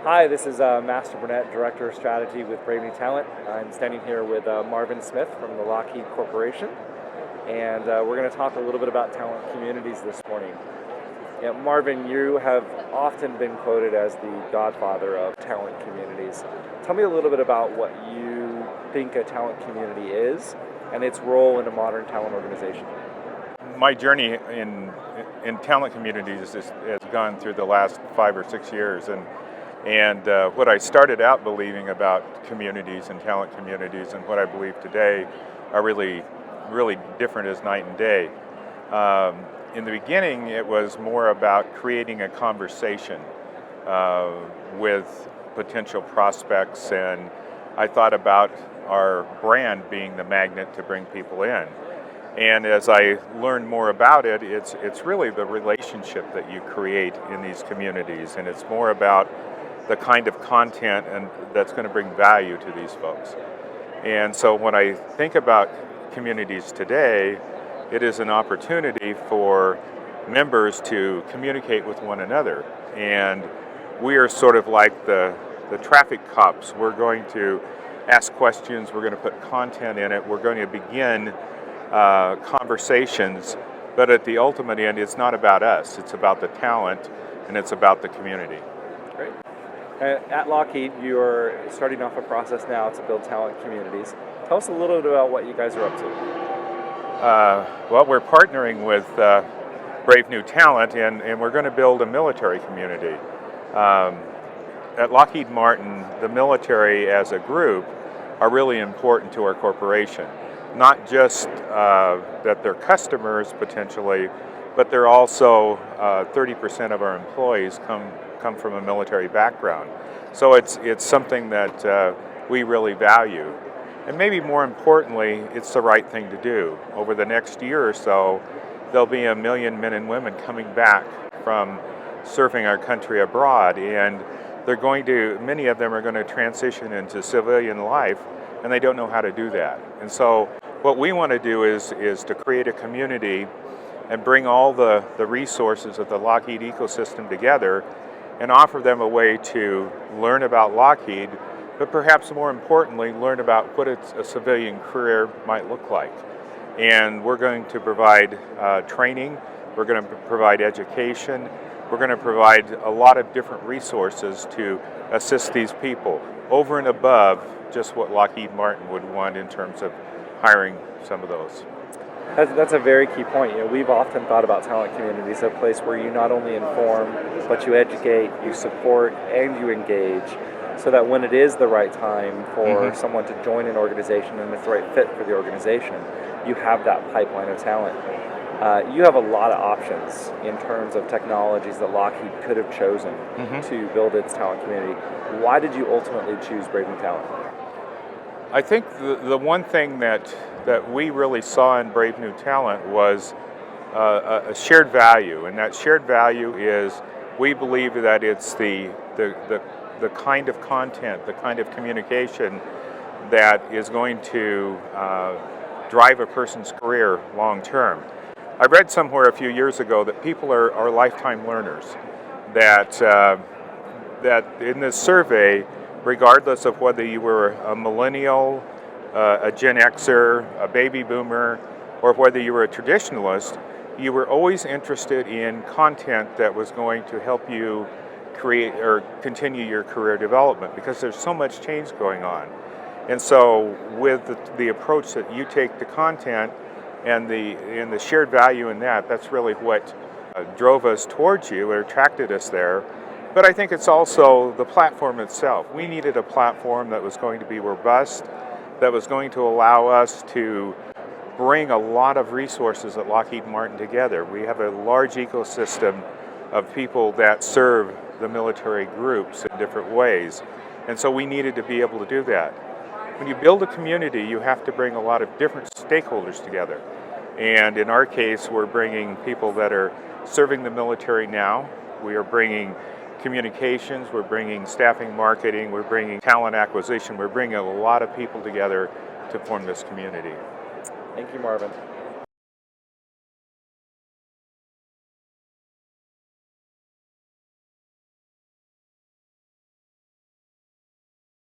Hi, this is Master Burnett, Director of Strategy with BraveNew Talent. I'm standing here with Marvin Smith from the Lockeed Corporation, and we're going to talk a little bit about talent communities this morning. Yeah, Marvin, you have often been quoted as the godfather of talent communities. Tell me a little bit about what you think a talent community is and its role in a modern talent organization. My journey in talent communities has gone through the last 5 or 6 years, and what I started out believing about communities and talent communities and what I believe today are really different as night and day. In the beginning, it was more about creating a conversation with potential prospects, and I thought about our brand being the magnet to bring people in. And as I learned more about it, it's really the relationship that you create in these communities, and it's more about the kind of content and that's going to bring value to these folks. And so when I think about communities today, it is an opportunity for members to communicate with one another. And we are sort of like the traffic cops. We're going to ask questions, we're going to put content in it, we're going to begin conversations, but at the ultimate end, it's not about us, it's about the talent and it's about the community. Great. At Lockheed, you're starting off a process now to build talent communities. Tell us a little bit about what you guys are up to. Well, we're partnering with BraveNew Talent, and we're going to build a military community. At Lockeed Martin, the military as a group are really important to our corporation. Not just that they're customers potentially, but they're also 30% of our employees come from a military background. So it's something that we really value. And maybe more importantly, it's the right thing to do. Over the next year or so, there'll be 1 million men and women coming back from serving our country abroad, and many of them are going to transition into civilian life, and they don't know how to do that. And so what we want to do is to create a community and bring all the resources of the Lockheed ecosystem together and offer them a way to learn about Lockheed, but perhaps more importantly, learn about what a civilian career might look like. And we're going to provide training, we're going to provide education, we're going to provide a lot of different resources to assist these people over and above just what Lockheed Martin would want in terms of hiring some of those. That's a very key point. You know, we've often thought about talent communities as a place where you not only inform, but you educate, you support, and you engage, so that when it is the right time for someone to join an organization and it's the right fit for the organization, you have that pipeline of talent. You have a lot of options in terms of technologies that Lockheed could have chosen to build its talent community. Why did you ultimately choose BraveNew Talent? I think the one thing that we really saw in BraveNew Talent was a shared value, and that shared value is we believe that it's the kind of content, the kind of communication that is going to drive a person's career long term. I read somewhere a few years ago that people are lifetime learners, that in this survey, regardless of whether you were a millennial, a Gen Xer, a baby boomer, or whether you were a traditionalist, you were always interested in content that was going to help you create or continue your career development, because there's so much change going on. And so with the approach that you take to content and the shared value in that's really what drove us towards you or attracted us there. But I think it's also the platform itself. We needed a platform that was going to be robust, that was going to allow us to bring a lot of resources at Lockheed Martin together. We have a large ecosystem of people that serve the military groups in different ways. And so we needed to be able to do that. When you build a community, you have to bring a lot of different stakeholders together. And in our case, we're bringing people that are serving the military now. We are bringing communications, we're bringing staffing, marketing, we're bringing talent acquisition, we're bringing a lot of people together to form this community. Thank you, Marvin.